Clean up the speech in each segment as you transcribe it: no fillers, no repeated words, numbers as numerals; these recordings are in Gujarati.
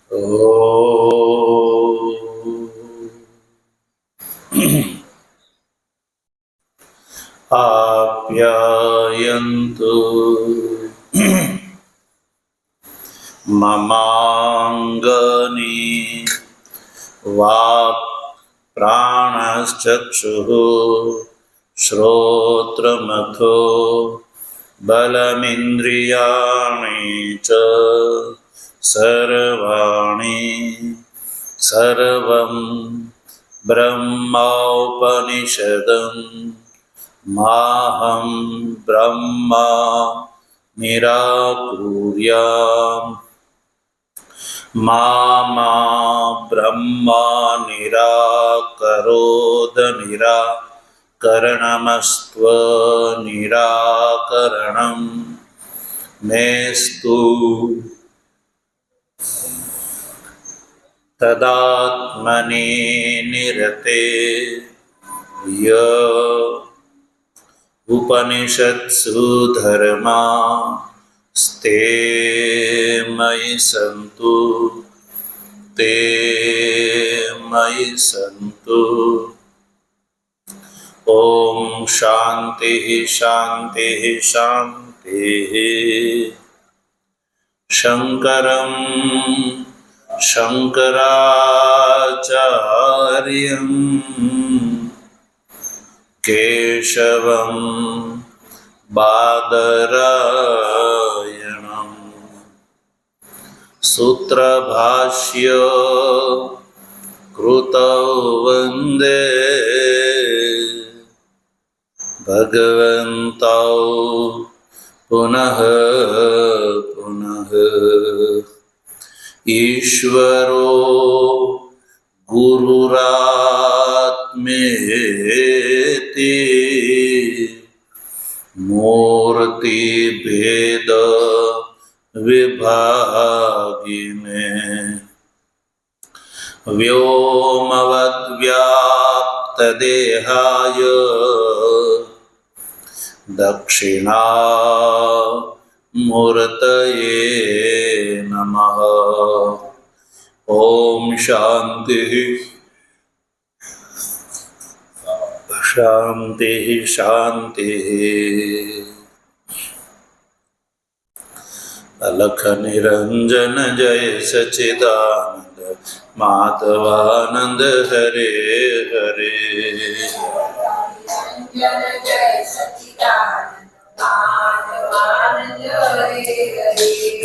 आप्यायन्तु ममाङ्गनि वाक् प्राणश्चक्षुः श्रोत्रमथो बलमिन्द्रियाणि च सर्वाणि सर्वं ब्रह्मोपनिषदम् माहं ब्रह्मा निराकुर्याम् मा ब्रह्मा निराकरोद निराकरणमस्त्व निराकरणं मेस्तु तदात्मनि निरते य उपनिषत्सु धर्मा स्ते मयि सन्तु ते मयि सन्तु। ॐ शान्तिः शान्तिः शान्तिः। शङ्करं शङ्कराचार्यं केशवं बादरायणं सूत्रभाष्य कृतौ वन्दे भगवन्तौ पुनः पुनः। ईश्वरो गुरुरात्मेति मूर्तिभेद विभागिने व्योमवद्व्याप्तदेहाय दक्षिणामूर्तये नमः। ॐ शान्तिः शान्तिः शान्तिः। अलख निरंजन जय सच्चिदानंद माधवानंद हरे हरे।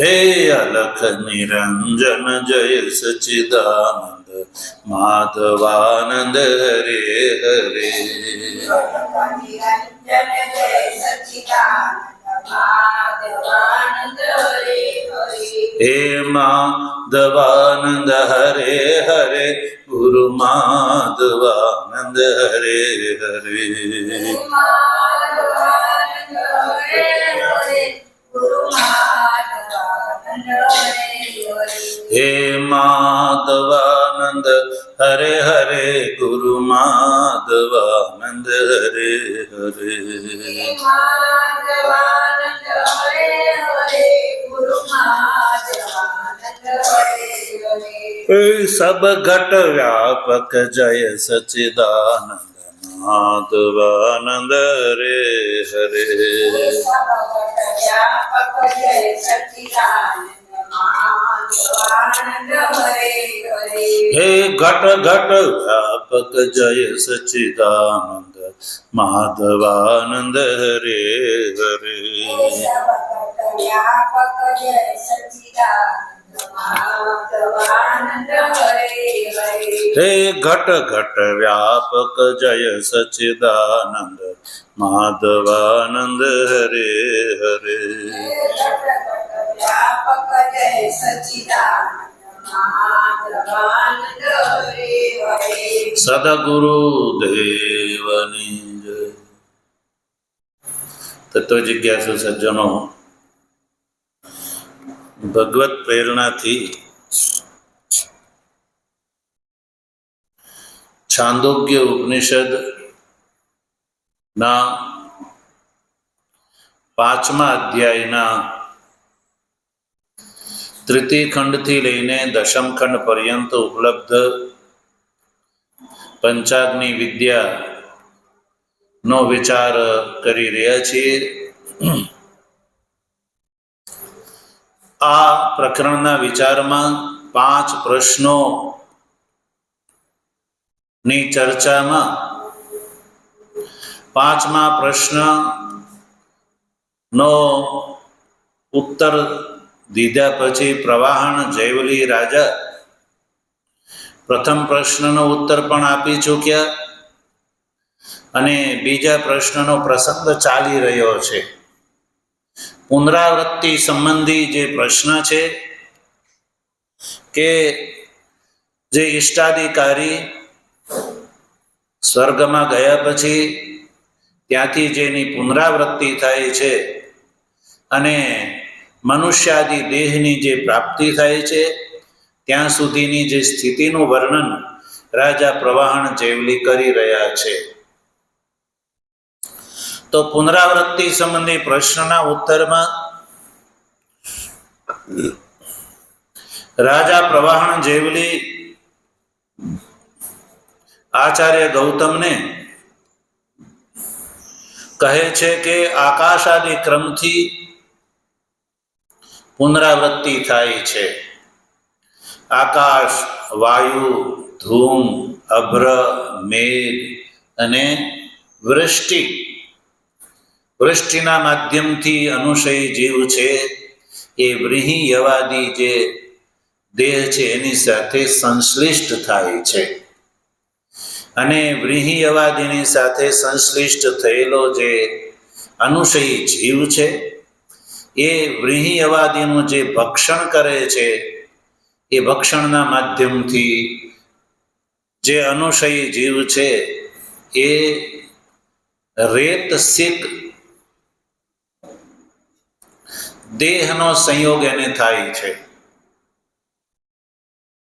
हे अलख निरंजन जय सच्चिदानंद माधवानंद हरे हरे। हे माधवानंद हरे हरे गुरु माधवानंद हरे हरे। हे माधवानंद हरे हरे गुरु माधवानंद हरे हरे। सब घट व्यापक जय सच्चिदानंद माधवानंद हरे हरे। हे घट घट व्यापक जय सच्चिदानंद माधवानंद हरे हरे। हे घट घट व्यापक जय सच्चिदानंद माधवानंद हरे हरे। सदगुरु देवनी जय। तत्व जिज्ञासु सज्जनों, भगवत प्रेरणा थी छांदोग्य उपनिषद ना 5મા અધ્યાયના તૃતીય ખંડથી લઈને દશમ ખંડ પર્યંત ઉપલબ્ધ પંચાગ્નિ વિદ્યાનો વિચાર કરી રહ્યા છીએ. આ પ્રકરણના વિચારમાં 5 પ્રશ્નોની ચર્ચામાં 5મા પ્રશ્નનો ઉત્તર દીધા પછી પ્રવાહન જૈવલી રાજા પ્રથમ પ્રશ્નનો ઉત્તર પણ આપી ચૂક્યા અને બીજા પ્રશ્નનો પ્રસંગ ચાલી રહ્યો છે. પુનરાવૃત્તિ સંબંધી જે પ્રશ્ન છે કે જે ઈષ્ટાધિકારી સ્વર્ગમાં ગયા પછી ત્યાંથી જેની પુનરાવૃત્તિ થાય છે અને મનુષ્યાદિ દેહની જે પ્રાપ્તિ થાય છે ત્યાં સુધીની જે સ્થિતિનું વર્ણન રાજા પ્રવાહન જૈવલી કરી રહ્યા છે. તો પુનરાવૃત્તિ સંબંધી પ્રશ્નના ઉત્તરમાં રાજા પ્રવાહન જૈવલી આચાર્ય ગૌતમને કહે છે કે આકાશાદિ ક્રમથી પુનરાવૃત્તિ થાય છે. આકાશ, વાયુ, ધૂમ, અભ્ર, મેઘ અને વૃષ્ટિના માધ્યમથી અનુશય જીવ છે એ વ્રીહી યવાદી જે દેહ છે એની સાથે સંશ્લિષ્ટ થાય છે અને વ્રીહી યવાદીની સાથે સંશ્લિષ્ટ થયેલો જે અનુશયી જીવ છે એ વ્રીહી યવાદીનું જે ભક્ષણ કરે છે એ ભક્ષણના માધ્યમથી જે અનુશયી જીવ છે એ રેતસિક દેહનો સંયોગ એને થાય છે.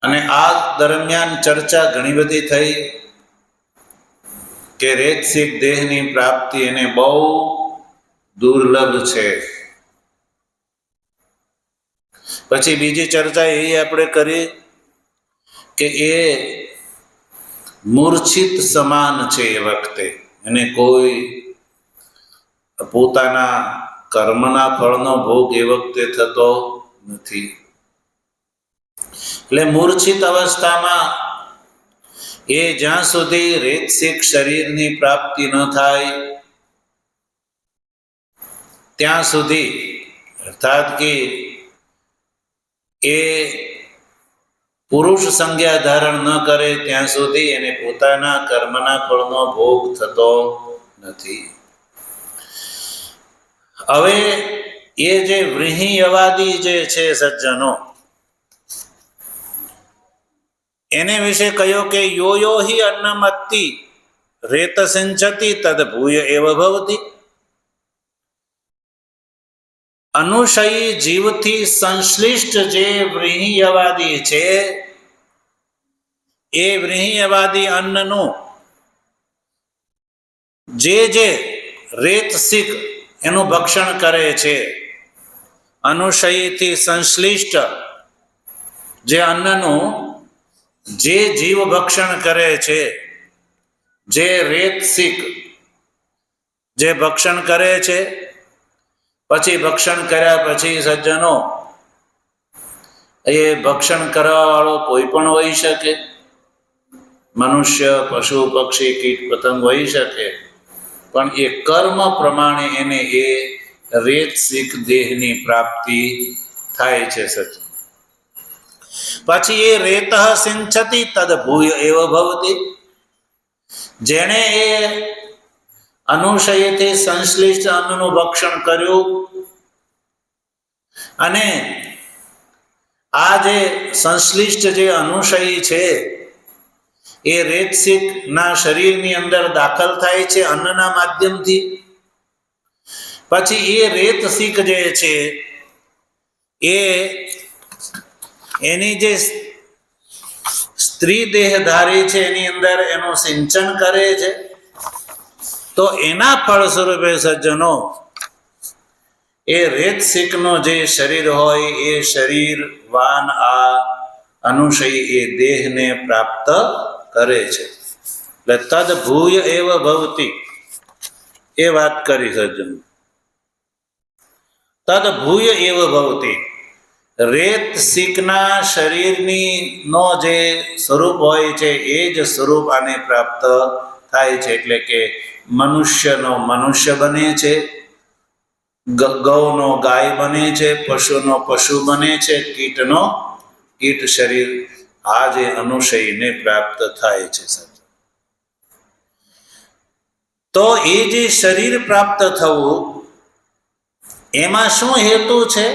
અને આ દરમિયાન ચર્ચા ઘણી બધી થઈ કે રેતસિક દેહની પ્રાપ્તિ એને બહુ દુર્લભ છે. પછી બીજી ચર્ચા એ આપણે કરી કે એ મૂર્છિત સમાન છે. એ વખતે એને કોઈ પોતાના કર્મના ફળનો ભોગ એ વખતે થતો નથી. એટલે મૂર્છિત અવસ્થામાં એ જ્યાં સુધી રેતસિક શરીરની પ્રાપ્તિ ન થાય ત્યાં સુધી, અર્થાત કે એ પુરુષ સંજ્ઞા ધારણ ન કરે ત્યાં સુધી એને પોતાના કર્મના ફળનો ભોગ થતો નથી. હવે એ જે વ્રીહી યવાદી જે છે સજ્જનો, એને વિશે કહ્યું કે યો યો હિ અન્નમત્તિ રેત સિંચતિ તદ ભૂય એવ ભવતિ. અનુશયી જીવથી સંશ્લિષ્ટ જે વ્રીહ્યવાદી છે એ વ્રીહ્યવાદી અન્નનું જે રેતસિક એનું ભક્ષણ કરે છે, અનુશયીથી સંશ્લિષ્ટ જે અન્નનું જે જીવ ભક્ષણ કરે છે, જે રેતસિક જે ભક્ષણ કરે છે, પછી ભક્ષણ કર્યા પછી સજ્જનો એ ભક્ષણ કરવા વાળો કોઈ પણ હોઈ શકે, મનુષ્ય, પશુ, પક્ષી, કીટ પતંગ હોઈ શકે, પણ એ કર્મ પ્રમાણે એને એ રેતસિક દેહની પ્રાપ્તિ થાય છે સજ્જનો. પછી એ રેત સિંચતી તદ ભૂય એવ ભવતી. જેણે એ અનુશયથી સંશ્લિષ્ટ અન્નનું ભક્ષણ કર્યું અને આ જે સંશ્લિષ્ટ જે અનુશયી છે એ રેતસિક ના શરીરની અંદર દાખલ થાય છે અન્નના માધ્યમથી. પછી એ રેતસિક જે છે એ એની જે સ્ત્રી દેહધારી છે એની અંદર એનું સિંચન કરે છે. તો એના ફળ સ્વરૂપે સજ્જનો એ રેતસિકનું જે શરીર હોય એ શરીરવાન આ અનુશયી એ દેહને પ્રાપ્ત કરે છે. એટલે તદ ભૂય એવ ભવતી એ વાત કરી સજ્જન. તદ ભૂય એવ ભવતી, રેત સિકના શરીરની નો જે સ્વરૂપ હોય છે એ જ સ્વરૂપ આને પ્રાપ્ત થાય છે. એટલે કે મનુષ્યનો મનુષ્ય બને છે, ગૌનો ગાય બને છે, પશુનો પશુ બને છે, કીટનો કીટ શરીર આ જે અનુશયને પ્રાપ્ત થાય છે. તો એ જે શરીર પ્રાપ્ત થવું એમાં શું હેતુ છે?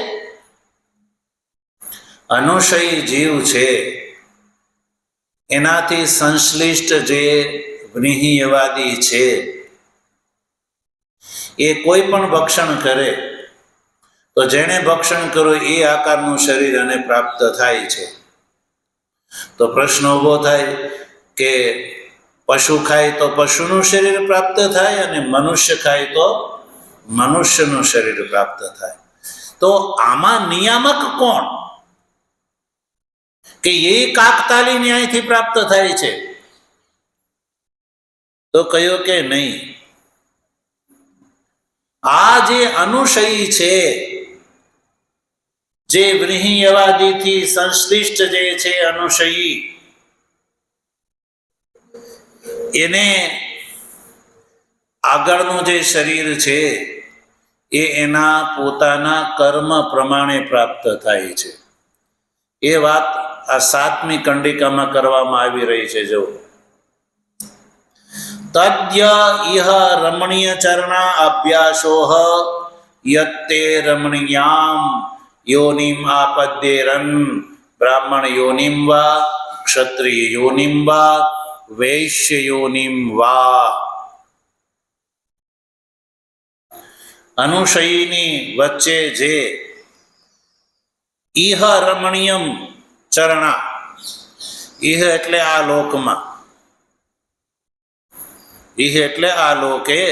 અનુશયી જીવ છે એનાથી સંશ્લિષ્ટ જે વ્રીહિયવાદી છે એ કોઈ પણ ભક્ષણ કરે તો જેણે ભક્ષણ કર્યું એ આકારનું શરીર અને પ્રાપ્ત થાય છે. તો પ્રશ્ન ઊભો થાય કે પશુ ખાય તો પશુનું શરીર પ્રાપ્ત થાય અને મનુષ્ય ખાય તો મનુષ્યનું શરીર પ્રાપ્ત થાય. તો આમાં નિયામક કોણ? કે એ કાકતાલી ન્યાયથી પ્રાપ્ત થાય છે? તો કહ્યું કે નહીં, આ જે અનુશયી છે, જે વ્રીહિયવાદીથી સંશ્લિષ્ટ જે છે અનુશયી, એને આગળનું જે શરીર છે એ એના પોતાના કર્મ પ્રમાણે પ્રાપ્ત થાય છે. એ વાત આ 7મી કંડિકામાં કરવામાં આવી રહી છે. જો તદ્ય ઇહ રમણીય ચરણા અભ્યાસોહ યત્તે રમણીયામ યોનિમ આપદ્યેરન બ્રાહ્મણ યોનિમ વા ક્ષત્રિય યોનિમ વા વૈશ્ય યોનિમ વા. અનુશયીની વચ્ચે જે ઇહ રમણીયમ ચરણા, ઇહ એટલે આ લોકમાં, ઇહ એટલે આ લોકે,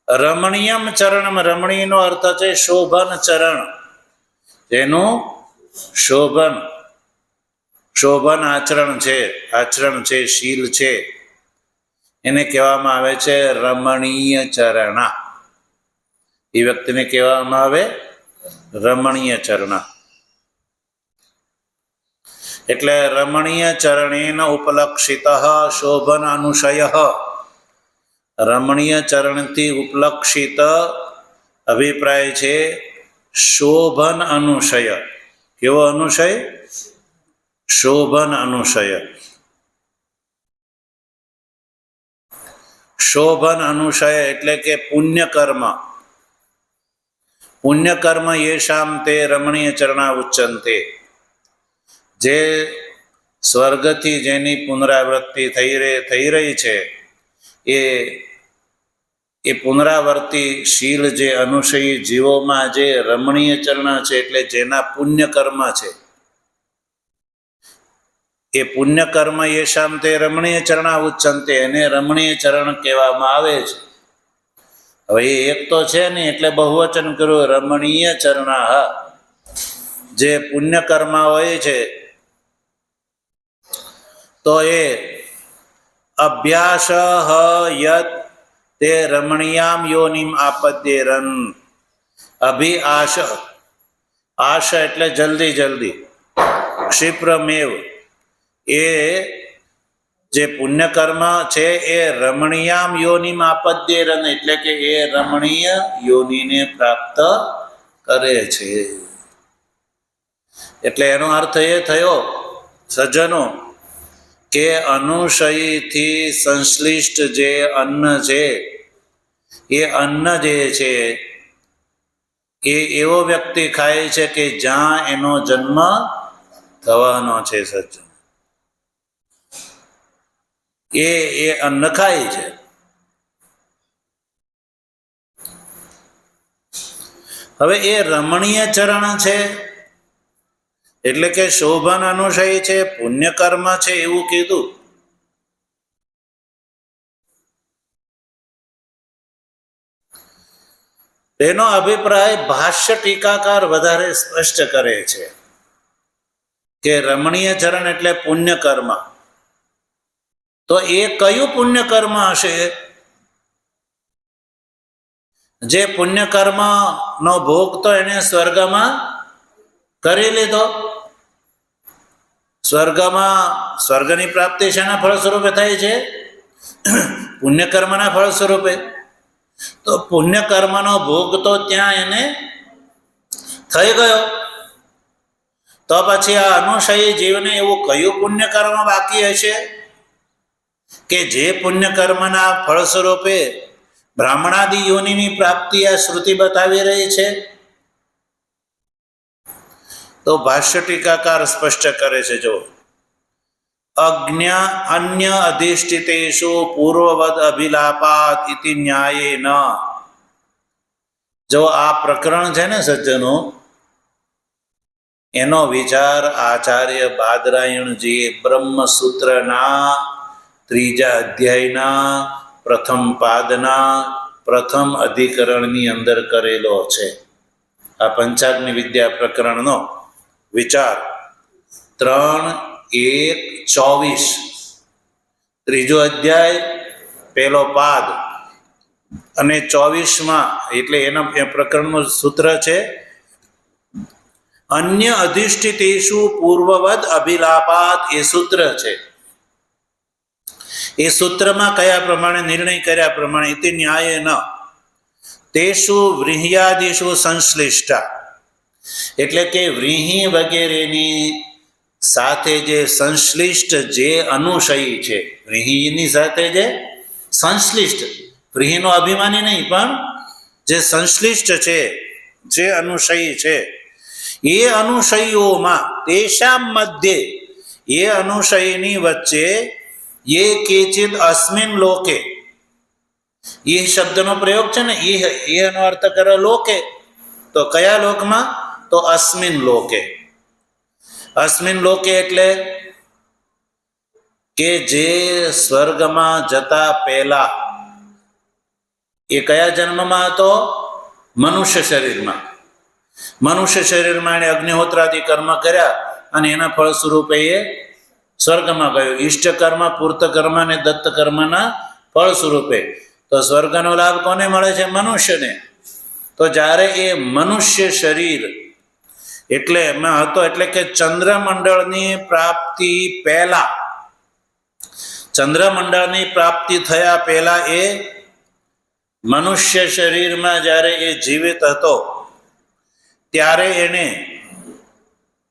રમણીયમ ચરણમ, રમણીયનો અર્થ છે શોભન ચરણ, જેનું શોભન શોભન આચરણ છે, શીલ છે, એને કહેવામાં આવે છે રમણીય ચરણા. એ વ્યક્તિને કહેવામાં આવે રમણીય ચરણા. એટલે રમણીય ચરણેન ઉપલક્ષિત શોભન અનુશય, રમણીય ચરણથી ઉપલક્ષિત અભિપ્રાય છે શોભન અનુશય. કેવો અનુશય? શોભન અનુશય. શોભન અનુશય એટલે કે પુણ્યકર્મ. પુણ્યકર્મ યેષામ તે રમણીય ચરણા ઉચ્ચંતે. જે સ્વર્ગથી જેની પુનરાવૃત્તિ થઈ રહી છે એ પુનરાવર્તી શીલ જે અનુશયી જીવોમાં જે રમણીય ચરણ છે, એટલે જેના પુણ્યકર્મ છે, એ પુણ્યકર્મ યેષામ તે રમણીય ચરણા ઉચ્ચંતે, એને રમણીય ચરણ કહેવામાં આવે છે. હવે એ એક તો છે ને, એટલે બહુવચન કર્યું રમણીય ચરણા. જે પુણ્યકર્મ હોય છે તો એ અભ્યાસ યત તે રમણીયામ યોનિમ આપદ્યેરન. આશ એટલે જલ્દી જલ્દી, ક્ષિપ્રમેવ, એ જે પુણ્યકર્મ છે એ રમણીયામ યોનિમ આપદ્યેરન એટલે કે એ રમણીય યોનિને પ્રાપ્ત કરે છે. એટલે એનો અર્થ એ થયો સજ્જનો કે અનુશયીથી સંશ્લિષ્ટ જે અન્ન છે, એ અન્ન જે છે એ એવો વ્યક્તિ ખાય છે કે જ્યાં એનો જન્મ થવાનો છે. સજ્જન એ અન્ન ખાય છે. હવે એ રમણીય ચરણ છે એટલે કે શોભન અનુશય છે, પુણ્યકર્મ છે એવું કીધું. તેનો અભિપ્રાય ભાષ્ય ટીકાકાર વધારે સ્પષ્ટ કરે છે કે રમણીય ચરણ એટલે પુણ્ય કર્મ. તો એ કયું પુણ્ય કર્મ હશે? જે પુણ્ય કર્મ નો ભોગ તો એને સ્વર્ગમાં કરી લીધો. સ્વર્ગની પ્રાપ્તિ શેના ફળ સ્વરૂપે થાય છે? પુણ્ય કર્મના ફળ સ્વરૂપે. તો પુણ્ય કર્મનો ભોગ તો ત્યાં એને થઈ ગયો. તો પછી આ અનુષયી જીવને એવું કયું પુણ્ય કર્મ બાકી હશે કે જે પુણ્ય કર્મના ફળ સ્વરૂપે બ્રાહ્મણાદિ યોનિની પ્રાપ્તિ આ શ્રુતિ બતાવી રહી છે? તો ભાષ્ય ટીકાકાર સ્પષ્ટ કરે છે, જો અન્ય અધિષ્ઠિતેષુ પૂર્વવદ અભિલાપાત ઇતિ ન્યાયેન. જો આ પ્રકરણ છે ને સજ્જનો, એનો વિચાર આચાર્ય બાદરાયણજીએ બ્રહ્મસૂત્રના 3જા અધ્યાયના પ્રથમ પાદના પ્રથમ અધિકરણની અંદર કરેલો છે. આ પંચાગ્નિ વિદ્યા પ્રકરણનો વિચાર 3:1:24 3જો અધ્યાય પહેલો પાદ અને 24માં, એટલે એના પ્રકરણનું સૂત્ર છે અન્ય અધિષ્ઠિતેષુ પૂર્વવદ અભિલાપાત. એ સૂત્ર છે. એ સૂત્રમાં કયા પ્રમાણે નિર્ણય કર્યા પ્રમાણે ઇતિ ન્યાયેન તેષુ વ્રીહ્યાદિષુ સંશ્લિષ્ટા, એટલે કે વ્રીહી વગેરેની સાથે જે સંશ્લિષ્ટ જે અનુષયી છે, વ્રીહીની સાથે જે સંશ્લિષ્ટ, વ્રીહીનો અભિમાની નહીં પણ જે સંશ્લિષ્ટ છે, જે અનુષયી છે, એ અનુષયીઓમાં તેષામ મધ્યે, એ અનુષયીની વચ્ચે એ કેચિદ અસ્મિન લોકે, એ શબ્દનો પ્રયોગ છે ને, એનો અર્થ કરે લોકે. તો કયા લોકમાં? તો અસ્મિન લોકે. અસ્મિન લોકે એટલે કે જે સ્વર્ગમાં જતા પહેલા એ કયા જન્મમાં હતો? મનુષ્ય શરીરમાં. મનુષ્ય શરીરમાં એને અગ્નિહોત્રાદિ કર્મ કર્યા અને એના ફળ સ્વરૂપે એ સ્વર્ગમાં ગયો. ઈષ્ટ કર્મ, પૂર્ત કર્મ અને દત્ત કર્મના ફળ સ્વરૂપે. તો સ્વર્ગનો લાભ કોને મળે છે? મનુષ્યને. તો જ્યારે એ મનુષ્ય શરીર એટલે એમાં હતો, એટલે કે ચંદ્રમંડળની પ્રાપ્તિ પહેલા, ચંદ્રમંડળની પ્રાપ્તિ થયા પહેલા એ મનુષ્ય શરીરમાં જ્યારે એ જીવિત હતો ત્યારે એને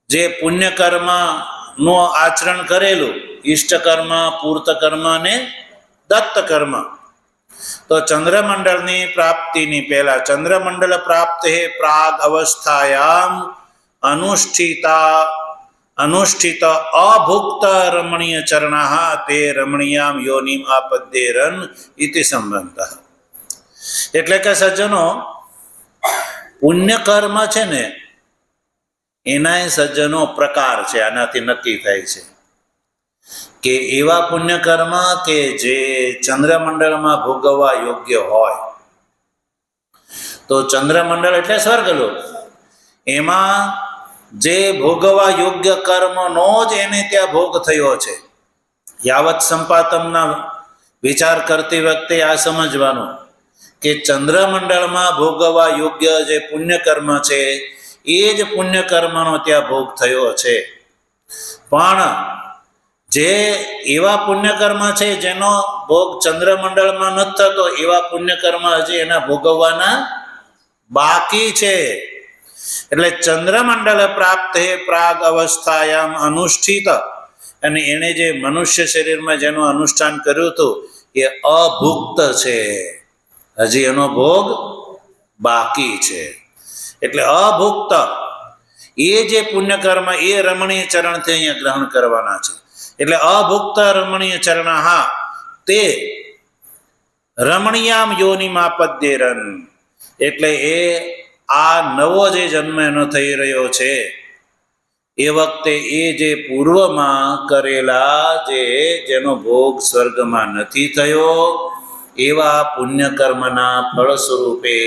જે પુણ્યકર્મનું આચરણ કરેલું, ઈષ્ટકર્મ, પૂર્તકર્મ અને દત્તકર્મ, તો ચંદ્રમંડળની પ્રાપ્તિની પહેલા, ચંદ્રમંડળ પ્રાપ્ત હે પ્રાગ અવસ્થાયામ અનુષ્ઠિત અભુક્ત રમણીય ચરણા તે રમણીયામ યોનિમ આપદ્યેરન ઇતિ સંબંધ. એટલે કે સજ્જનો, પુણ્યકર્મ છે ને એના સજ્જનો પ્રકાર છે. આનાથી નક્કી થાય છે કે એવા પુણ્યકર્મ કે જે ચંદ્રમંડળમાં ભોગવવા યોગ્ય હોય. તો ચંદ્રમંડળ એટલે સ્વર્ગલોક. એમાં જે ભોગવવા યોગ્ય કર્મનો જ એને ત્યાં ભોગ થયો છે. યાવત સંપાતમના વિચાર કરતી વખતે આ સમજવાનું કે ચંદ્રમંડળમાં ભોગવવા યોગ્ય જે પુણ્યકર્મ છે એ જ પુણ્યકર્મનો ત્યાં ભોગ થયો છે. પણ જે એવા પુણ્યકર્મ છે જેનો ભોગ ચંદ્રમંડળમાં નથી થતો, એવા પુણ્યકર્મ હજી એના ભોગવવાના બાકી છે. એટલે ચંદ્રમંડળ પ્રાપ્ત હે પ્રાગ અવસ્થાયામ અનુષ્ઠિત, અને એને જે મનુષ્ય શરીરમાં જેનું અનુષ્ઠાન કર્યું હતું એ અભુક્ત છે, હજી એનો ભોગ બાકી છે. એટલે અભુક્ત એ જે પુણ્યકર્મ એ રમણીય ચરણથી અહીંયા ગ્રહણ કરવાના છે. એટલે અભુક્ત રમણીય ચરણ, હા, તે રમણીયામ યોનિમાપદ્યેરન, એટલે એ આ નવો જે જન્મ એનો થઈ રહ્યો છે એ વખતે એ જે પૂર્વમાં કરેલા જેનો ભોગ સ્વર્ગમાં નથી થયો એવા પુણ્યકર્મના ફળ સ્વરૂપે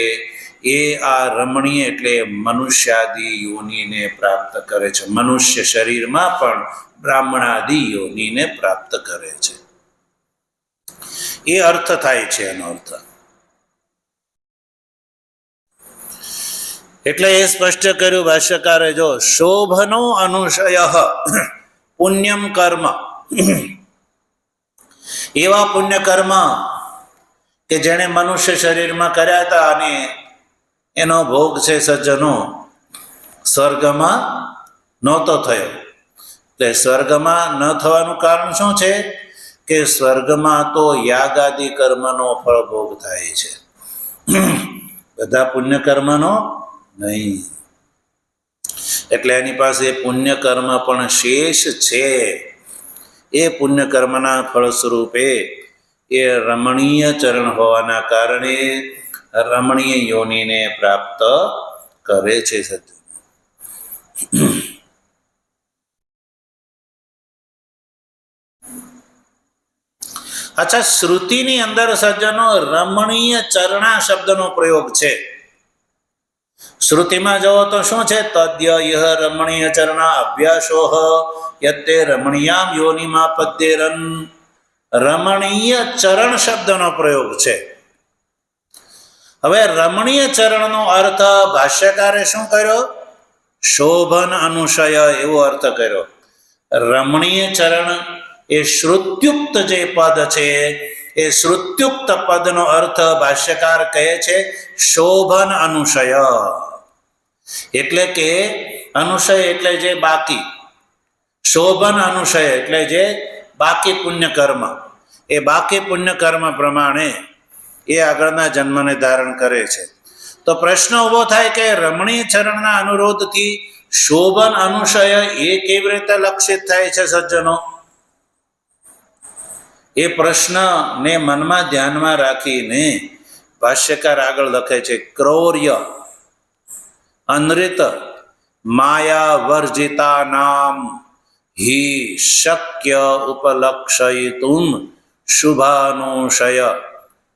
એ આ રમણીય એટલે મનુષ્યાદિ યોનિને પ્રાપ્ત કરે છે. મનુષ્ય શરીરમાં પણ બ્રાહ્મણાદિ યોનિને પ્રાપ્ત કરે છે. એ અર્થ થાય છે એનો અર્થ. એટલે એ સ્પષ્ટ કર્યું ભાષ્યકારે, જો શોભનો અનુશય પુણ્યમ કર્મ, એવા પુણ્ય કર્મ કે જેણે મનુષ્ય શરીરમાં કર્યા હતા અને એનો ભોગ છે સજ્જનો સ્વર્ગમાં નહોતો થયો. એટલે સ્વર્ગમાં ન થવાનું કારણ શું છે કે સ્વર્ગમાં તો યાગાદિ કર્મનો ફળ ભોગ થાય છે, બધા પુણ્ય કર્મનો નહીં. એટલે એની પાસે પુણ્ય કર્મ પણ શેષ છે. એ પુણ્ય કર્મના ફળ સ્વરૂપે એ રમણીય ચરણ હોવાના કારણે રમણીય યોનિને પ્રાપ્ત કરે છે સજ્જનો. અચ્છા, શ્રુતિની અંદર સજ્જનો રમણીય ચરણા શબ્દનો પ્રયોગ છે. શ્રુતિમાં જુઓ તો શું છે? તદ્ય યહ રમણીય ચરણા અભ્યાસો યતે રમણીયામ યોનિમાપદ્યેરન. રમણીય ચરણ શબ્દનો પ્રયોગ છે. હવે રમણીય ચરણનો અર્થ ભાષ્યકારે શું કર્યો? શોભન અનુશય એવો અર્થ કર્યો. રમણીય ચરણ એ શ્રુત્યુક્ત જે પદ છે, એ શ્રુત્યુક્ત પદનો અર્થ ભાષ્યકાર કહે છે શોભન અનુશય. એટલે કે અનુશય એટલે જે બાકી, શોભન અનુશય એટલે જે બાકી પુણ્ય કર્મ, એ બાકી પુણ્ય કર્મ પ્રમાણે એ આગળના જન્મને ધારણ કરે છે. તો પ્રશ્ન ઊભો થાય કે રમણીય ચરણના અનુરોધથી શોભન અનુશય એ કેવી રીતે લક્ષિત થાય છે સજ્જનો? એ પ્રશ્નને મનમાં ધ્યાનમાં રાખીને ભાષ્યકાર આગળ લખે છે, ક્રૌર્ય અનૃત માયા વર્જિતા નામ હિ શક્ય ઉપલક્ષયિતુમ શુભાનુશય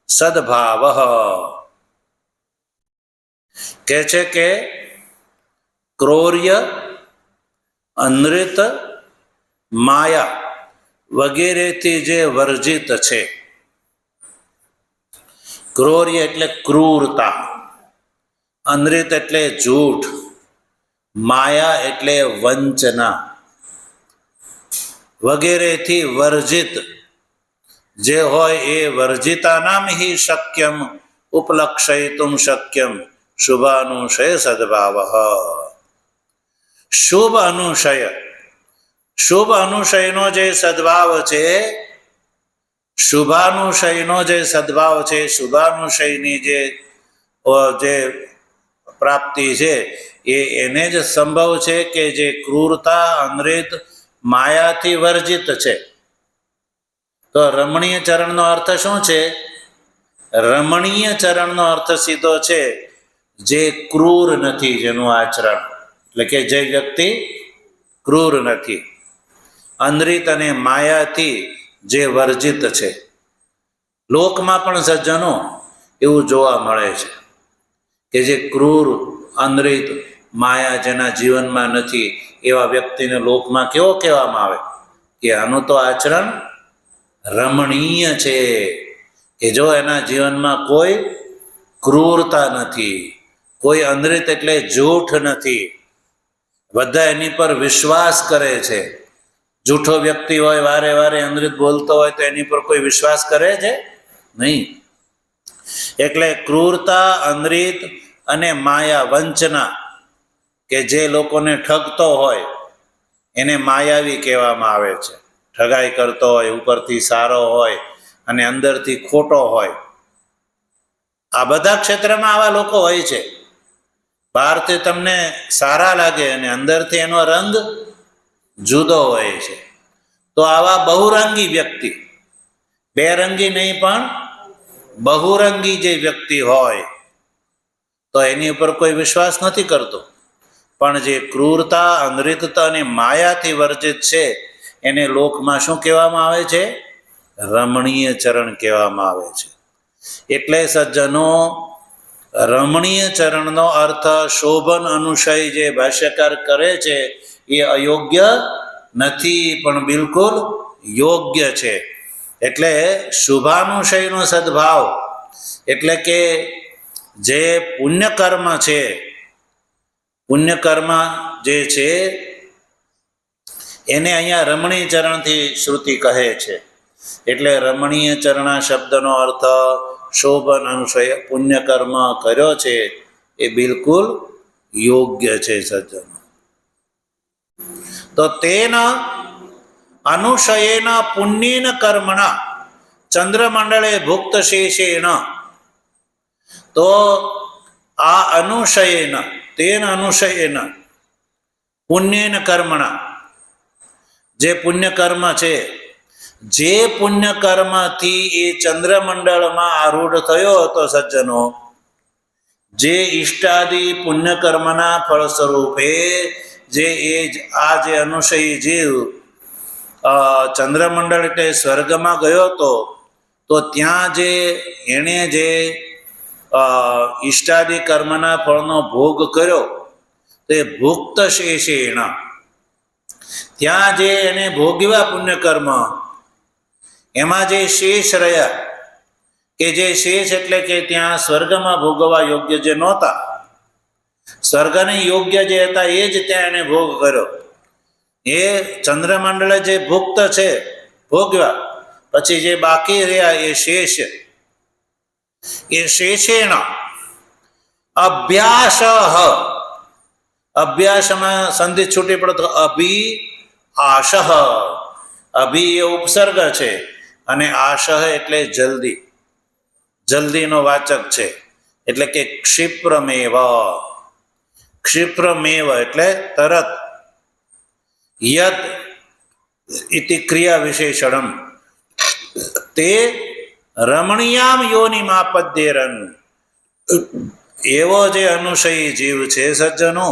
સદભાવ. કહે છે કે ક્રૌર્ય અનૃત માયા વગેરેથી જે વર્જિત છે. ક્રૌર્ય એટલે ક્રૂરતા, અનૃત એટલે જૂઠ, માયા એટલે વંચના, વગેરેથી વર્જિત જે હોય એ વર્જિતાનામ હિ શક્યમ ઉપલક્ષયિતુમ શક્યમ શુભાનુશય સદભાવ. શુભ અનુશય, શુભ અનુશયનો જે સદભાવ છે, શુભાનુશયનો જે સદભાવ છે, શુભાનુશયની જે પ્રાપ્તિ છે એ એને જ સંભવ છે કે જે ક્રૂરતા અનૃત માયાથી વર્જિત છે. તો રમણીય ચરણનો અર્થ શું છે? રમણીય ચરણનો અર્થ સીધો છે જે ક્રૂર નથી, જેનું આચરણ, એટલે કે જે વ્યક્તિ ક્રૂર નથી, અનૃત અને માયાથી જે વર્જિત છે. લોકમાં પણ સજ્જનો એવું જોવા મળે છે કે જે ક્રૂર અનૃત માયા જેના જીવનમાં નથી એવા વ્યક્તિને લોકમાં કેવો કહેવામાં આવે કે આનું તો આચરણ રમણીય છે, કે જો એના જીવનમાં કોઈ ક્રૂરતા નથી, કોઈ અનૃત એટલે જૂઠ નથી, બધા એની પર વિશ્વાસ કરે છે. જૂઠો વ્યક્તિ હોય, વારે વારે અનૃત બોલતો હોય તો એની પર કોઈ વિશ્વાસ કરે છે નહીં. એટલે ક્રૂરતા, અનૃત અને માયા વંચના, કે જે લોકોને ઠગતો હોય એને માયાવી કહેવામાં આવે છે. ઠગાઈ કરતો હોય, ઉપરથી સારો હોય અને અંદરથી ખોટો હોય. આ બધા ક્ષેત્રમાં આવા લોકો હોય છે. બહારથી તમને સારા લાગે અને અંદરથી એનો રંગ જુદો હોય છે. તો આવા બહુરંગી વ્યક્તિ, બેરંગી નહીં પણ બહુરંગી જે વ્યક્તિ હોય તો એની ઉપર કોઈ વિશ્વાસ નથી કરતો. પણ જે ક્રૂરતા, અનૃતતા અને માયાથી વર્જિત છે એને લોકમાં શું કહેવામાં આવે છે? રમણીય ચરણ કહેવામાં આવે છે. એટલે સજ્જનો રમણીય ચરણનો અર્થ શોભન અનુશય જે ભાષ્યકાર કરે છે એ અયોગ્ય નથી, પણ બિલકુલ યોગ્ય છે. એટલે શુભાનુશયનો સદભાવ એટલે કે જે પુણ્યકર્મ છે, પુણ્યકર્મ જે છે એને અહીંયા રમણીય ચરણથી શ્રુતિ કહે છે. એટલે રમણીય ચરણા શબ્દનો અર્થ શોભન અનુશય પુણ્યકર્મ કર્યો છે એ બિલકુલ યોગ્ય છે સજ્જનો. તો તેના અનુશયેન પુણ્યેન કર્મણા ચંદ્રમંડળે ભુક્ત શેષેણ. તો આ અનુશયેન તેન અનુશયેન પુણ્યેન કર્મણા જે પુણ્યકર્મ છે, જે પુણ્યકર્મથી એ ચંદ્રમંડળમાં આરૂઢ થયો હતો સજ્જનો, જે ઈષ્ટાદિ પુણ્યકર્મના ફળ સ્વરૂપે જે આ જે અનુશયી જીવ ચંદ્રમંડળ એટલે સ્વર્ગમાં ગયો હતો, તો ત્યાં જે એણે જે ઈષ્ટાદિ કર્મના ફળનો ભોગ કર્યો તે ભુક્ત શેષેણ, ત્યાં જે એને ભોગવ્યા પુણ્યકર્મ એમાં જે શેષ રહ્યા, કે જે શેષ એટલે કે ત્યાં સ્વર્ગમાં ભોગવવા યોગ્ય જે નહોતા, સ્વર્ગને યોગ્ય જે હતા એ જ ત્યાં એને ભોગ કર્યો. એ ચંદ્રમંડળે જે ભુક્ત છે ભોગવ્યા, પછી જે બાકી રહ્યા એ શેષ, એ શેષેણ અભ્યાસ, અભ્યાસમાં સંધિ છૂટી પડે તો અભિ આશહ, અભિ એ ઉપસર્ગ છે અને આશહ એટલે જલ્દી, જલ્દીનો વાચક છે. એટલે કે ક્ષિપ્રમેવ, ક્ષિપ્રમેવ એટલે તરત, યદ ઇતિ ક્રિયા વિશેષણમ તે રમણીયામ યોનિમાપદ્યેરન. એવો જે અનુશયી જીવ છે સજ્જનો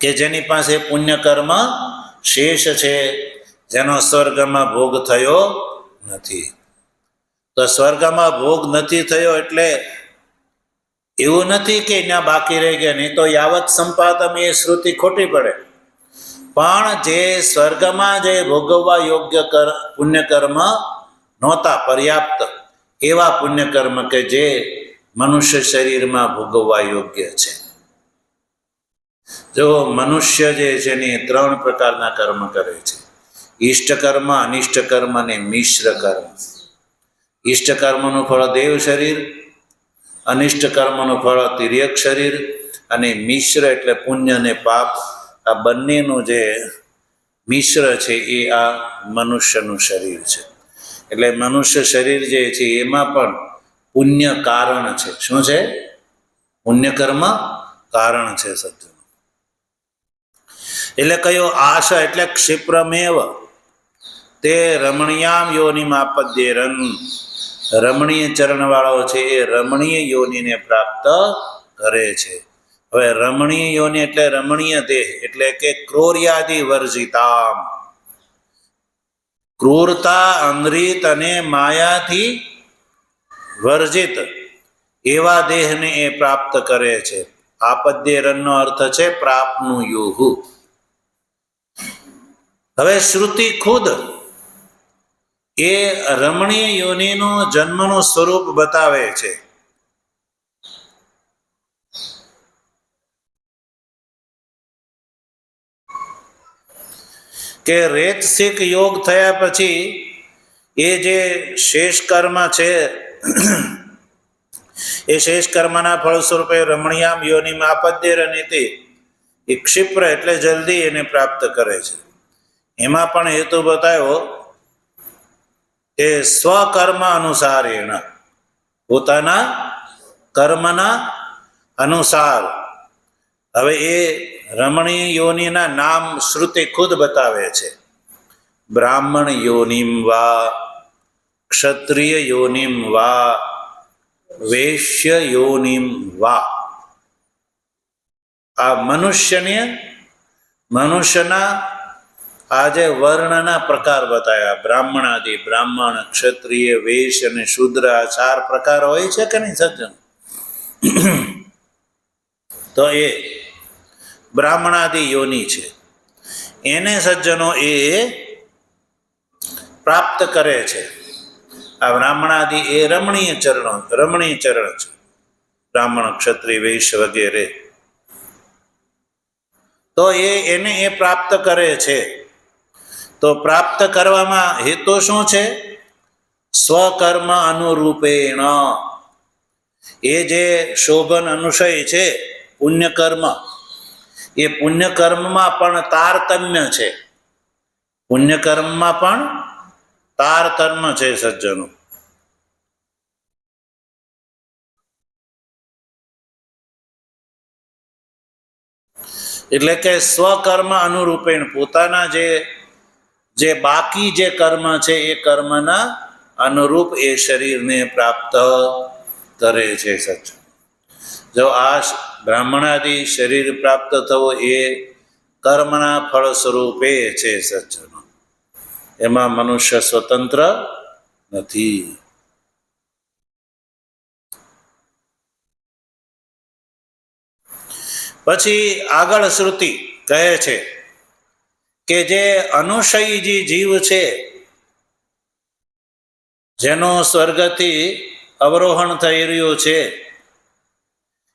કે જેની પાસે પુણ્યકર્મ શેષ છે, જેનો સ્વર્ગમાં ભોગ થયો નથી. તો સ્વર્ગમાં ભોગ નથી થયો એટલે એવું નથી કે ત્યાં બાકી રહી ગયા, નહીં તો યાવત સંપાદમ એ શ્રુતિ ખોટી પડે. પણ જે સ્વર્ગમાં જે ભોગવવા યોગ્ય પુણ્યકર્મ નહોતા પર્યાપ્ત, એવા પુણ્યકર્મ કે જે મનુષ્ય શરીરમાં ભોગવવા યોગ્ય છે. જો મનુષ્ય જે છે ને 3 પ્રકારના કર્મ કરે છે: ઈષ્ટ કર્મ, અનિષ્ટ કર્મ અને મિશ્ર કર્મ. ઈષ્ટ કર્મનું ફળ દેવ શરીર, અનિષ્ટ કર્મનું ફળ તિર્યક શરીર, અને મિશ્ર એટલે પુણ્ય અને પાપ. આ બંનેનું જે મિશ્ર છે એ આ મનુષ્યનું શરીર છે. એટલે મનુષ્ય શરીર જે છે એમાં પણ પુણ્ય કારણ છે. શું છે? પુણ્ય કર્મ કારણ છે સજ્જનો. એટલે કયો આશ એટલે ક્ષિપ્રમેવ તે રમણીયામ યોનિમાપદ્યેરન. રમણીય ચરણવાળો છે એ રમણીય યોનિને પ્રાપ્ત કરે છે. હવે રમણીય યોનિ એટલે રમણીય દેહ, એટલે કે ક્રોર્યાદિ વર્જિતામ, ક્રૂરતા, અમૃત અને માયાથી વર્જિત એવા દેહને એ પ્રાપ્ત કરે છે. આપદ્યેરનનો અર્થ છે પ્રાપનું યુહુ. હવે શ્રુતિ ખુદ એ રમણીય યોનિનો જન્મનું સ્વરૂપ બતાવે છે. કે રેતસિક યોગ થયા પછી એ જે શેષ કર્મ છે એ શેષ કર્મના ફળ સ્વરૂપે રમણીયામ યોનિમાં આપદ્યેરન ઇતિ, એ ક્ષિપ્ર એટલે જલ્દી એને પ્રાપ્ત કરે છે. એમાં પણ હેતુ બતાવ્યો કે સ્વકર્મ અનુસારેણ, પોતાના કર્મના અનુસાર. હવે એ રમણીય યોનિના નામ શ્રુતિ ખુદ બતાવે છે. બ્રાહ્મણ યોનિમ વા, ક્ષત્રિય યોનિમ વા, વૈશ્ય યોનિમ વા. આ મનુષ્યના આ જે વર્ણના પ્રકાર બતાવ્યા, બ્રાહ્મણ આદિ, બ્રાહ્મણ, ક્ષત્રિય, વૈશ્ય અને શૂદ્ર, આ 4 પ્રકાર હોય છે કે નહીં સજ્જન? તો એ બ્રાહ્મણાદિ યોનિ છે, એને સજ્જનો એ પ્રાપ્ત કરે છે. આ બ્રાહ્મણાદિ એ રમણીય ચરણ છે, બ્રાહ્મણ, ક્ષત્રિય, વૈશ્ય વગેરે. તો એને એ પ્રાપ્ત કરે છે. તો પ્રાપ્ત કરવામાં હેતુ શું છે? સ્વકર્મ અનુરૂપેણ. એ જે શોભન અનુશય છે પુણ્યકર્મ, એ પુણ્યકર્મમાં પણ તારતમ્ય છે. પુણ્યકર્મમાં પણ તારતમ્ય છે સજ્જનો. એટલે કે સ્વકર્મ અનુરૂપેણ, પોતાના જે બાકી જે કર્મ છે એ કર્મના અનુરૂપ એ શરીરને પ્રાપ્ત કરે છે સજ્જનો. જો આ બ્રાહ્મણાદિ શરીર પ્રાપ્ત થવું એ કર્મના ફળ સ્વરૂપે છે સજ્જનો. એમાં મનુષ્ય સ્વતંત્ર નથી. પછી આગળ શ્રુતિ કહે છે કે જે અનુશયી જીવ છે, જેનો સ્વર્ગથી અવરોહણ થઈ રહ્યું છે,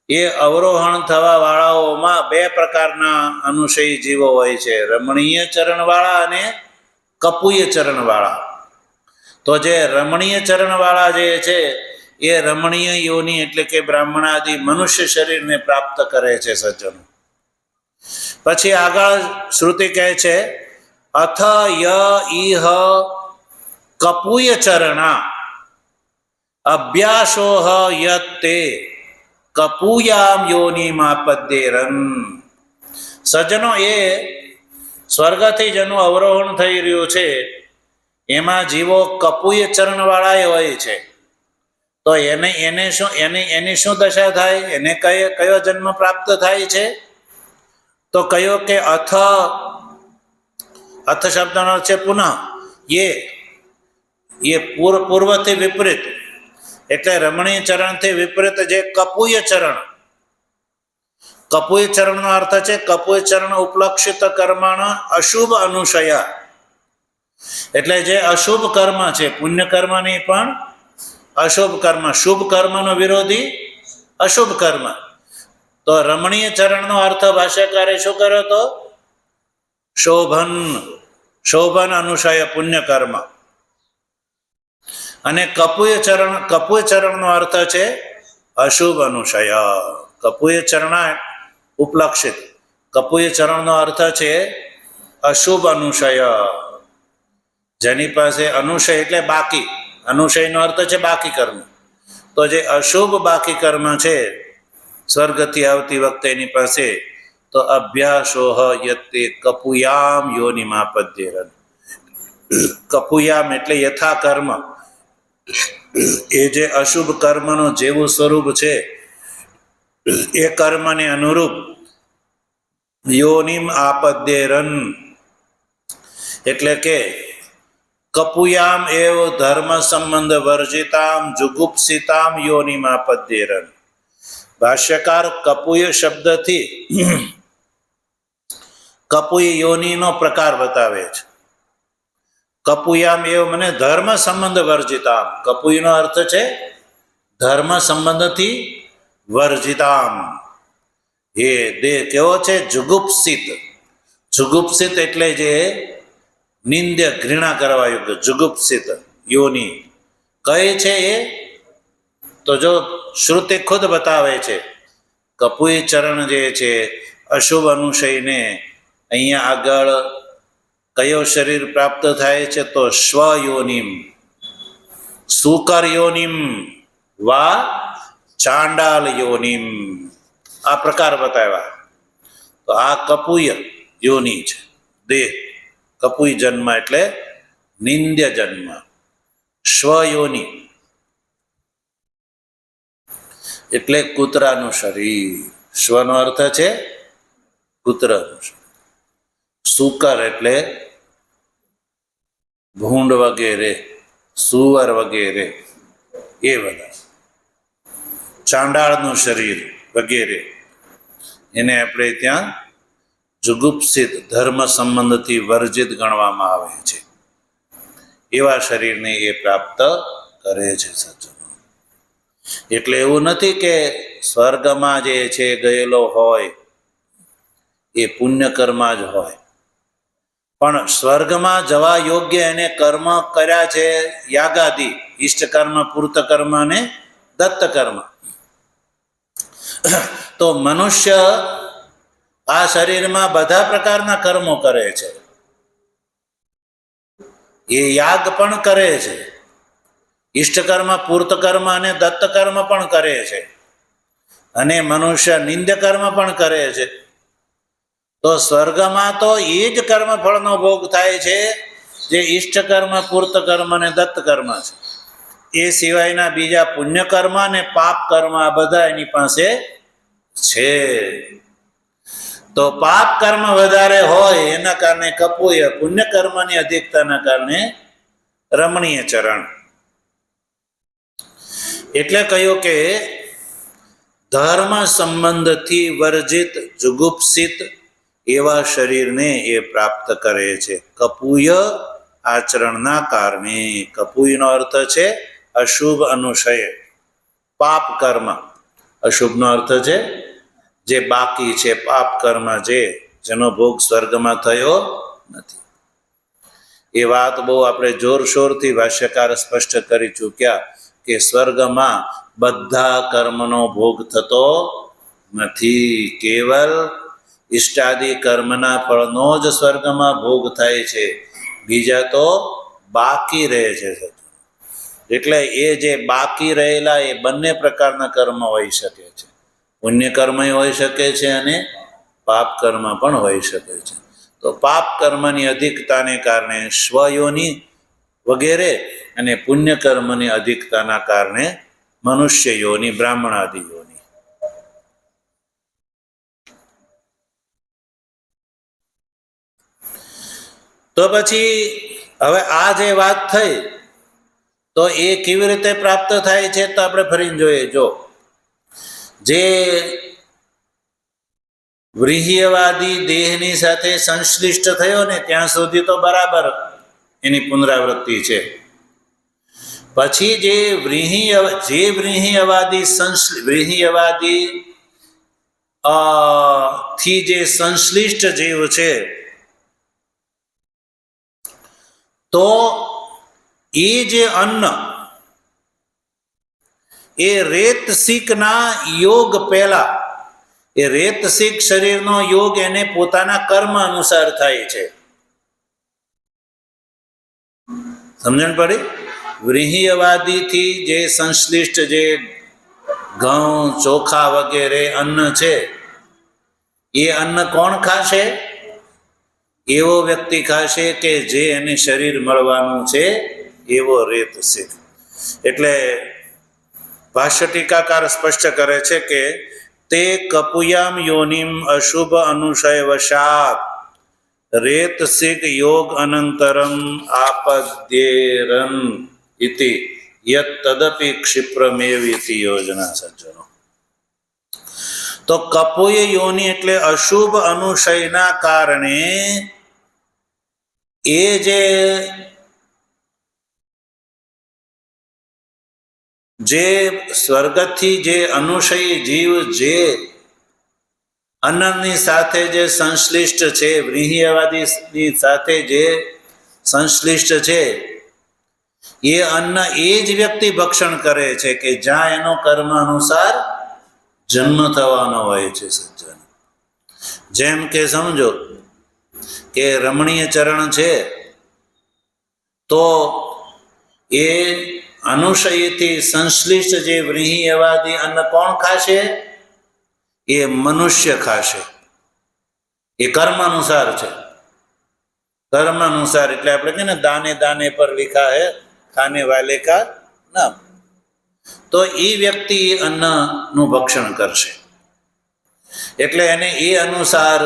એ અવરોહણ થવા વાળાઓમાં બે પ્રકારના અનુશયી જીવો હોય છે, રમણીય ચરણવાળા અને કપુય ચરણવાળા. તો જે રમણીય ચરણવાળા જે છે એ રમણીય યોનિ એટલે કે બ્રાહ્મણાદિ મનુષ્ય શરીરને પ્રાપ્ત કરે છે સજ્જનો. પછી આગળ શ્રુતિ કહે છે અથ ય ઇહ કપુય ચરણા અભ્યાસોહ યત્તે કપુયામ યોનિમાપદ્યેરન. સજ્જનો, એ સ્વર્ગથી જેનું અવરોહણ થઈ રહ્યું છે એમાં જીવો કપુય ચરણવાળા હોય છે. તો એની શું દશા થાય? એને કયો જન્મ પ્રાપ્ત થાય છે? તો કયો કે અથ શબ્દનો અર્થ છે પુનઃ. એ પૂર્વથી વિપરીત, એટલે રમણીય ચરણથી વિપરીત જે કપુય ચરણનો અર્થ છે કપુય ચરણ ઉપલક્ષિત કર્મણ અશુભ અનુશય. એટલે જે અશુભ કર્મ છે, પુણ્ય કર્મની પણ અશુભ કર્મ, શુભ કર્મનો વિરોધી અશુભ કર્મ. તો રમણીય ચરણનો અર્થ ભાષ્યકારે શું કર્યો? તો શોભન અનુશય પુણ્ય કર્મ. અને કપુય ચરણનો અર્થ છે અશુભ અનુશય. કપુય ચરણ ઉપલક્ષિત, કપુય ચરણનો અર્થ છે અશુભ અનુશય. જેની પાસે અનુશય એટલે બાકી, અનુશયનો અર્થ છે બાકી કર્મ. તો જે અશુભ બાકી કર્મ છે સ્વર્ગથી આવતી વખતે એની પાસે, તો અભ્યાસોહ યત્તે કપુયામ યોનિમાપદ્યેરન. કપુયામ એટલે યથા કર્મ, એ જે અશુભ કર્મનું જેવું સ્વરૂપ છે એ કર્મને અનુરૂપ યોનિમ આપદ્યેરન. એટલે કે કપુયામ એવ ધર્મ સંબંધ વર્જિતામ જુગુપ્સિતામ યોનિમ આપદ્યેરન. ભાષ્યકાર કપુય શબ્દથી કપુય યોનિનો પ્રકાર બતાવે છે. કપુયામ એવ મને ધર્મ સંબંધ વર્જિતામ. કપુયનો અર્થ છે ધર્મ સંબંધથી વર્જિતામ. એ દેહ કેવો છે? જુગુપ્સિત. જુગુપ્સિત એટલે જે નિંદ્ય, ઘૃણા કરવા યોગ્ય, જુગુપ્સિત યોનિ કઈ છે એ? તો જો શ્રુતિ ખુદ બતાવે છે, કપુય ચરણ જે છે અશુભ અનુશયને અહીંયા આગળ કયો શરીર પ્રાપ્ત થાય છે? તો સ્વયોનિમ, સુકર યોનિમ વા ચાંડાલ યોનિમ. આ પ્રકાર બતાવ્યા. તો આ કપુય યોનિ છે દેહ. કપુય જન્મ એટલે નિંદ્ય જન્મ. સ્વયોનિ એટલે કૂતરાનું શરીર. સ્વનો અર્થ છે કૂતરાનું શરીર. સુકર એટલે ભૂંડ વગેરે, સુવર વગેરે, એ બધા. ચાંડાળનું શરીર વગેરે એને આપણે ત્યાં જુગુપ્સિત ધર્મ સંબંધથી વર્જિત ગણવામાં આવે છે. એવા શરીરને એ પ્રાપ્ત કરે છે સજ્જનો. એટલે એવું નથી કે સ્વર્ગમાં જે છે ગયેલો હોય એ પુણ્યકર્મા જ હોય, પણ સ્વર્ગમાં જવા યોગ્ય એને કર્મ કર્યા છે યાગાદિ, ઈષ્ટકર્મ, પૂર્તકર્મ અને દત્તકર્મ. તો મનુષ્ય આ શરીરમાં બધા પ્રકારના કર્મો કરે છે. એ યાગ પણ કરે છે, ઈષ્ટકર્મ, પૂર્તકર્મ અને દત્તકર્મ પણ કરે છે, અને મનુષ્ય નિંદ્યકર્મ પણ કરે છે. તો સ્વર્ગમાં તો એ જ કર્મફળનો ભોગ થાય છે જે ઈષ્ટકર્મ, પૂર્તકર્મ અને દત્તકર્મ છે. એ સિવાયના બીજા પુણ્યકર્મ અને પાપ કર્મ આ બધા એની પાસે છે. તો પાપ કર્મ વધારે હોય એના કારણે કપુય, પુણ્યકર્મની અધિકતાના કારણે રમણીય ચરણ. એટલે કહ્યું કે ધર્મ સંબંધથી વર્જિત જુગુપ્સિત એવા શરીરને એ પ્રાપ્ત કરે છે કપુય આચરણના કારણે. કપુયનો અર્થ છે અશુભ અનુશય, પાપ કર્મ. અશુભનો અર્થ છે જે બાકી છે, પાપ કર્મ જેનો ભોગ સ્વર્ગમાં થયો નથી. એ વાત બહુ આપણે જોરશોરથી ભાષ્યકાર સ્પષ્ટ કરી ચૂક્યા કે સ્વર્ગમાં બધા કર્મનો ભોગ થતો નથી. કેવલ ઇષ્ટાદિ કર્મના ફળનો જ સ્વર્ગમાં ભોગ થાય છે, બીજા તો બાકી રહે છે. એટલે એ જે બાકી રહેલા એ બંને પ્રકારના કર્મ હોઈ શકે છે. પુણ્ય કર્મ હોઈ શકે છે અને પાપ કર્મ પણ હોઈ શકે છે. તો પાપ કર્મની અધિકતાને કારણે સ્વયોની વગેરે અને પુણ્ય કર્મની અધિકતાના કારણે મનુષ્ય યોની, બ્રાહ્મણાદિ યોની. તો પછી હવે આ જે વાત થઈ તો એ કેવી રીતે પ્રાપ્ત થાય છે તો આપણે ફરીને જોઈએ. જો જે વ્રીહ્યવાદી દેહની સાથે સંશ્લિષ્ટ થયો ને ત્યાં સુધી તો બરાબર એની પુનરાવૃત્તિ છે. પછી જે વ્રીહ્યવાદી થી જે સંશ્લિષ્ટ જીવ છે તો એ જે અન્ન એ રેતસિકના યોગ પહેલા, એ રેતસિક શરીરનો યોગ એને પોતાના કર્મ અનુસાર થાય છે. સમજણ પડી? વ્રીહ્યવાદીથી જે સંશ્લિષ્ટ જે ઘઉં, ચોખા વગેરે અન્ન છે એ અન્ન કોણ ખાશે? એવો વ્યક્તિ ખાશે કે જે એને શરીર મળવાનું છે એવો રેતસિક. એટલે ભાષ્ય ટીકાકાર સ્પષ્ટ કરે છે કે તે કપુયામ યોનિમ અશુભ અનુશય વશાત રેતસિક યોગ અનંતરમ આપદ્યેરન ઇતિ યત તદપિ ક્ષિપ્રમેવ ઇતિ યોજના. સજ્જનો, તો કપુય યોનિ એટલે અશુભ અનુશયના કારણે એ જે સ્વર્ગથી જે અનુશયી જીવ જે અન્નની સાથે જે સંશ્લિષ્ટ છે, વ્રીહ્યવાદીની સાથે જે સંશ્લિષ્ટ છે, એ અન્ન એ જ વ્યક્તિ ભક્ષણ કરે છે કે જ્યાં એનો કર્મ અનુસાર જન્મ થવાનો હોય છે. સજ્જન, જેમ કે સમજો કે રમણીય ચરણ છે તો એ અનુશયથી સંશ્લિષ્ટ જે વ્રીહ્યવાદી અન્ન કોણ ખાશે? એ મનુષ્ય ખાશે. એ કર્મ અનુસાર છે. કર્મ અનુસાર એટલે આપણે કહીએ ને દાને દાને પર લિખા હે ખાને વાલે કા નામ. તો એ વ્યક્તિ અન્નનું ભક્ષણ કરશે. એટલે એને એ અનુસાર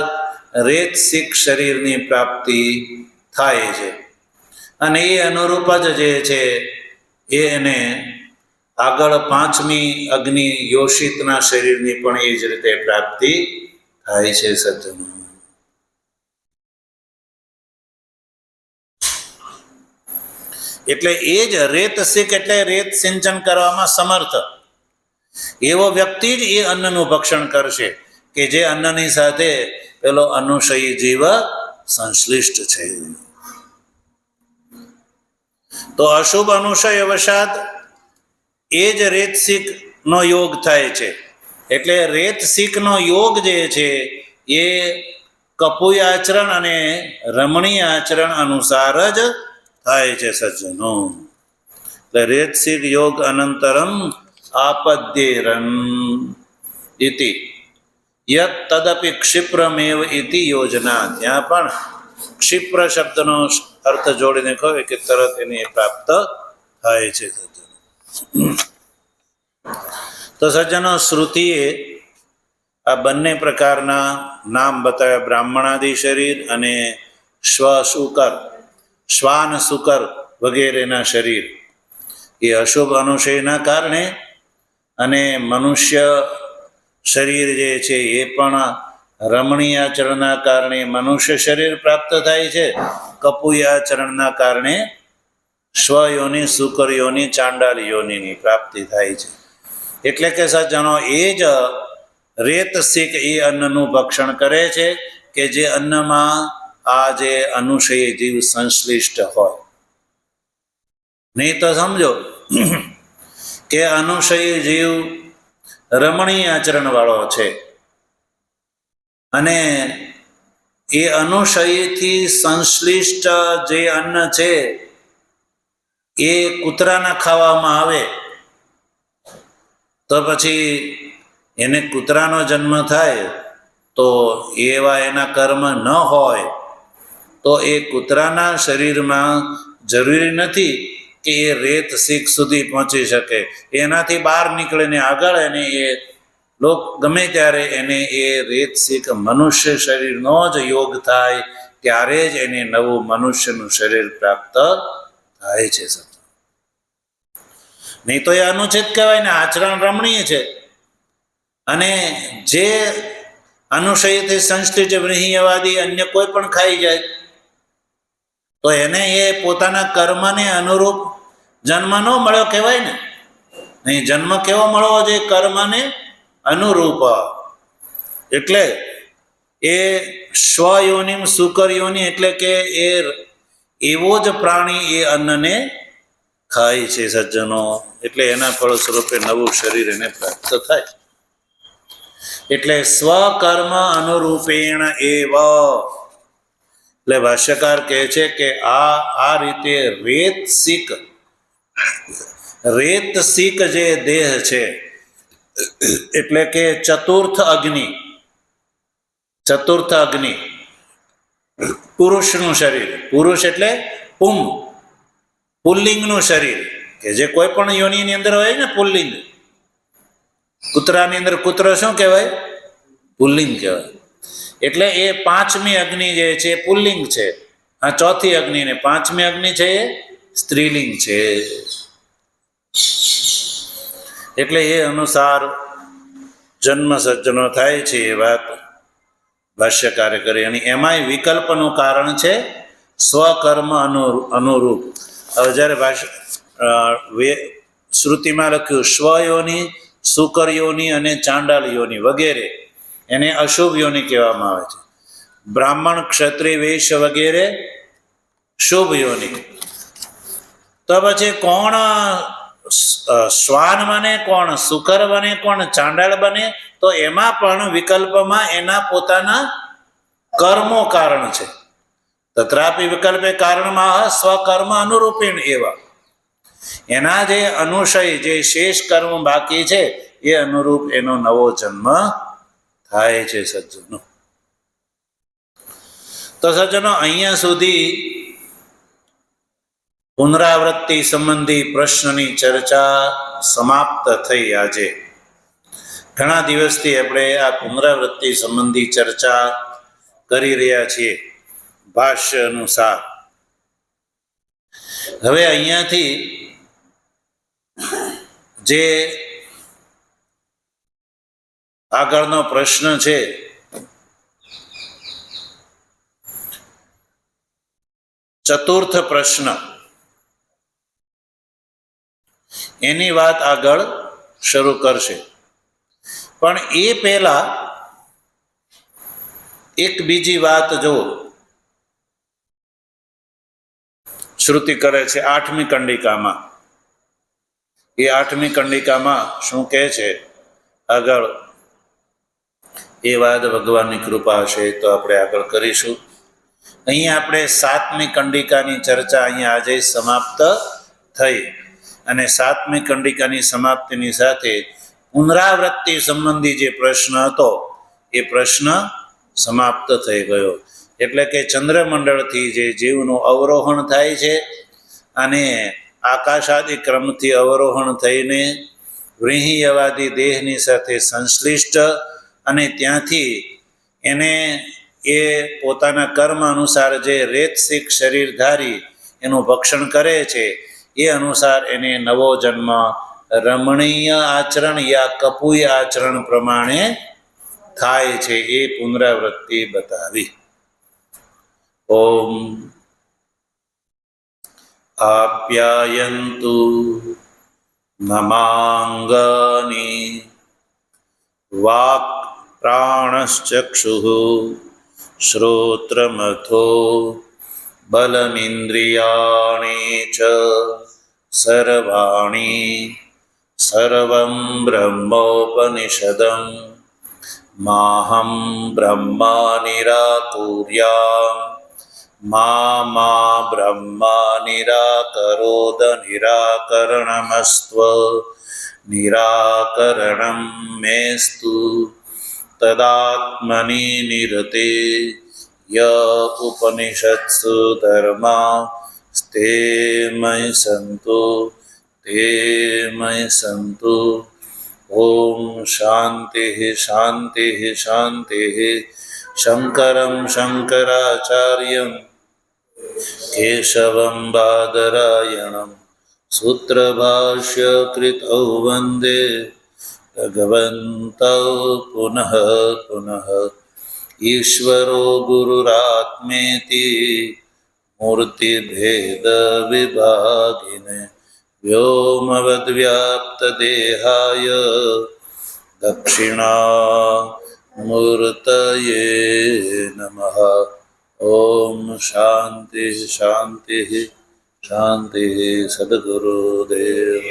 રેતસિક શરીરની પ્રાપ્તિ થાય છે અને એ અનુરૂપ જ જે છે એને આગળ પાંચમી અગ્નિ યોષિતના શરીરની પણ એ જ રીતે પ્રાપ્તિ થાય છે સજ્જનો. એટલે એ જ રેતસિક એટલે રેત સિંચન કરવામાં સમર્થ એવો વ્યક્તિ જ એ અન્નનું ભક્ષણ કરશે કે જે અન્નની સાથે પેલો અનુશયી જીવ સંશ્લિષ્ટ છે. તો અશુભ અનુશય વશાત એ જ રેતસિક નો યોગ થાય છે. એટલે રેતસિક નો યોગ જે છે એ કપુય આચરણ અને રમણીય આચરણ અનુસાર જ થાય છે સજ્જનો. એટલે રેતસિક યોગ અનંતરમ આપદ્યેરન ઇતિ યત તદપિ ક્ષિપ્રમેવ ઇતિ યોજના. ત્યાં પણ ક્ષિપ્ર શબ્દનો અર્થ જોડીને કહે કે તરત એની પ્રાપ્ત થાય છે સજ્જનો. તો સજ્જનો શ્રુતિએ આ બંને પ્રકારના નામ બતાવ્યા, બ્રાહ્મણાદિ શરીર અને શ્વાન શુકર વગેરેના શરીર એ અશુભ અનુશયના કારણે, અને મનુષ્ય શરીર જે છે એ પણ રમણીય આચરણના કારણે મનુષ્ય શરીર પ્રાપ્ત થાય છે. કપુય આચરણના કારણે સ્વયોની શુકર યોની ચાંડાલ યોનીની પ્રાપ્તિ થાય છે. એટલે કે સજ્જનો એ જ રેતસિક એ અન્નનું ભક્ષણ કરે છે કે જે અન્નમાં આ જે અનુશયી જીવ સંશ્લિષ્ટ હોય. નહીં તો સમજો કે અનુશયી જીવ રમણીય આચરણ વાળો છે અને એ અનુશયીથી સંશ્લિષ્ટ જે અન્ન છે એ કૂતરાના ખાવામાં આવે તો પછી એને કૂતરાનો જન્મ થાય તો એવા એના કર્મ ન હોય તો એ કૂતરાના શરીરમાં જરૂરી નથી કે એ રેત શીખ સુધી પહોંચી શકે. એનાથી બહાર નીકળીને આગળ એને એ લોક ગમે ત્યારે એને એ રેત શીખ મનુષ્ય શરીરનો જ યોગ થાય ત્યારે જ એને નવું મનુષ્યનું શરીર પ્રાપ્ત થાય છે. નહીં તો એ અનુચિત કહેવાય ને, આચરણ રમણીય છે. અને જે અનુશયથી સંશ્લિષ્ટ વ્રીહ્યવાદી અન્ય કોઈ પણ ખાઈ જાય તો એને એ પોતાના કર્મને અનુરૂપ જન્મ ન મળ્યો કહેવાય ને. નહીં, જન્મ કેવો મળવો જોઈએ? કર્મને અનુરૂપ. એટલે એ સ્વયોનિમ શુકર યોની એટલે કે એ એવો જ પ્રાણી એ અન્નને ખાય છે સજ્જનો. એટલે એના ફળ સ્વરૂપે નવું શરીર એને પ્રાપ્ત થાય. એટલે સ્વકર્મ અનુરૂપેણ એવ. એટલે ભાષ્યકાર કહે છે કે આ રીતે રેતસિક જે દેહ છે એટલે કે ચતુર્થ અગ્નિ પુરુષનું શરીર. પુરુષ એટલે પુલ્લિંગનું શરીર કે જે કોઈ પણ યોનિની અંદર હોય ને પુલ્લિંગ. કૂતરાની અંદર કૂતરો શું કહેવાય? પુલ્લિંગ કહેવાય. એટલે એ પાંચમી અગ્નિ જે છે પુલ્લિંગ છે, આ ચોથી અગ્નિ ને પાંચમી અગ્નિ છે એ સ્ત્રીલિંગ છે. એટલે એ અનુસાર જન્મ સજ્જનો થાય છે એ વાત ભાષ્યકારે કરી. અને એમાંય વિકલ્પનું કારણ છે સ્વકર્મ અનુરૂપ. હવે જ્યારે શ્રુતિમાં લખ્યું સ્વયોની, શુકર યોની અને ચાંડાલ યોની વગેરે, એને અશુભ યોની કહેવામાં આવે છે. બ્રાહ્મણ, ક્ષત્રિય, વૈશ્ય વગેરે શુભ યોની. તો પછી કોણ શ્વાન બને, કોણ શુકર બને, કોણ ચાંડાળ બને? તો એમાં પણ વિકલ્પમાં એના પોતાના કર્મો કારણ છે. તત્રાપી વિકલ્પે કારણમાં સ્વકર્મ અનુરૂપેણ એવા. એના જે અનુશય જે શેષ કર્મ બાકી છે એ અનુરૂપ એનો નવો જન્મ થાય છે સજ્જનો. તો સજ્જનો અહીંયા સુધી પુનરાવૃત્તિ સંબંધી પ્રશ્નની ચર્ચા સમાપ્ત થઈ. આજે ઘણા દિવસથી આપણે આ પુનરાવૃત્તિ સંબંધી ચર્ચા કરી રહ્યા છીએ ભાષ્ય અનુસાર. હવે અહીંયાથી જે આગળનો પ્રશ્ન છે ચતુર્થ પ્રશ્ન, એની વાત આગળ શરૂ કરશે. પણ એ પહેલા એક બીજી વાત જો શ્રુતિ કરે છે 8મી કંડિકામાં. એ 8મી કંડિકામાં શું કહે છે આગળ, એ વાત ભગવાનની કૃપા હશે તો આપણે આગળ કરીશું. અહીંયા આપણે 7મી કંડિકાની ચર્ચા અહીંયા આજે સમાપ્ત થઈ, અને 7મી કંડિકાની સમાપ્તિની સાથે પુનરાવૃત્તિ સંબંધી જે પ્રશ્ન હતો એ પ્રશ્ન સમાપ્ત થઈ ગયો. એટલે કે ચંદ્રમંડળથી જે જીવનું અવરોહણ થાય છે અને આકાશાદિ ક્રમથી અવરોહણ થઈને વ્રીહિયવાદી દેહની સાથે સંશ્લિષ્ટ, અને ત્યાંથી એને એ પોતાના કર્મ અનુસાર જે રેતસિક શરીરધારી એનું ભક્ષણ કરે છે એ અનુસાર એને નવો જન્મ રમણીય આચરણ યા કપુય આચરણ પ્રમાણે થાય છે. એ પુનરાવૃત્તિ બતાવી. ઓમ આપ્યાયન્તુ મમાંગાની વાક પ્રાણશ્ચક્ષુઃ શ્રોત્રમથો બલમિન્દ્રિયાણિ ચ સર્વાણિ સર્વં બ્રહ્મોપનિષદં માહં બ્રહ્મા નિરાકુર્યામ મા બ્રહ્મા નિરાકરોદ નિરાકરણમસ્ત્વ નિરાકરણં મેસ્તુ તદાત્મનિ નિરતે ય ઉપનિષત્સુ ધર્મા તે મયિ સંતુ. ઓમ શાંતિ શાંતિ શાંતિ. શંકરં શંકરાચાર્યં કેશવં બાદરાયણં સૂત્રભાષ્યકૃતૌ વંદે ભગવन्तૌ પુનઃ પુનઃ. ઈશ્વરો ગુરુરાત્મેતિ મૂર્તિભેદ વિભાગિને વ્યોમવદ્વ્યાપ્તદેહાય દક્ષિણામૂર્તયે નમઃ. ઓમ શાંતિ શાંતિ શાંતિ. સદગુરુદેવ.